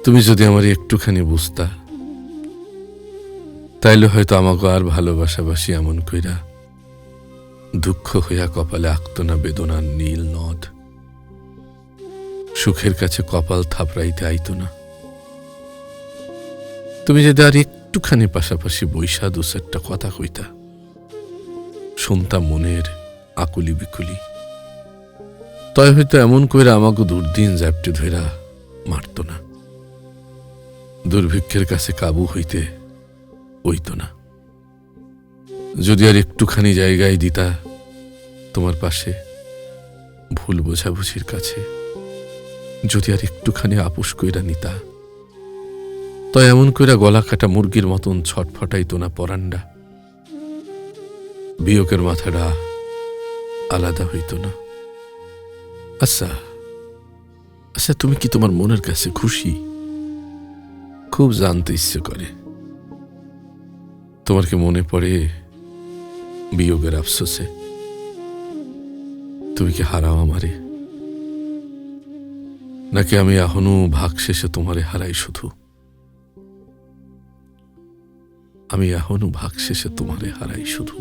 তুমি যদি আমার একটুখানি বুঝতা, তাইলে হয়তো আমাকে আর ভালোবাসাবাসি এমন কইরা দুঃখ হইয়া কপালে আঁকত না বেদনার নীল নদ, সুখের কাছে কপাল থাপড়াইতে আইত না। তুমি যদি আর একটুখানি পাশাপাশি বৈশা দু চারটা কথা কইতা, শুনতাম মনের আকুলি বিকুলি, তয় হয়তো এমন কইরা আমাকে দুর্দিন জ্যাপটে ধইরা মারত না, দুর্ভিক্ষের কাছে কাবু হইতে হইত না। যদি আর একটুখানি জায়গায় দিতা তোমার পাশে, ভুল বোঝাবুঝির কাছে যদি আর একটুখানি আপুস কইরা নিতা, তো এমন কইরা গলা কাটা মুরগির মতন ছটফটাইত না পরান্ডা, বিয়োগের মাথাটা আলাদা হইত না। আচ্ছা আচ্ছা, তুমি কি তোমার মনের কাছে খুশি? খুব জানতে ইচ্ছে করে। তোমার কি মনে পড়ে বিয়োগের আফসোসে? তুমি কি হারাও আমারে, নাকি আমি এখনো ভাগ শেষে তোমারে হারাই? শুধু আমি এখনো ভাগ শেষে তোমারে হারাই শুধু।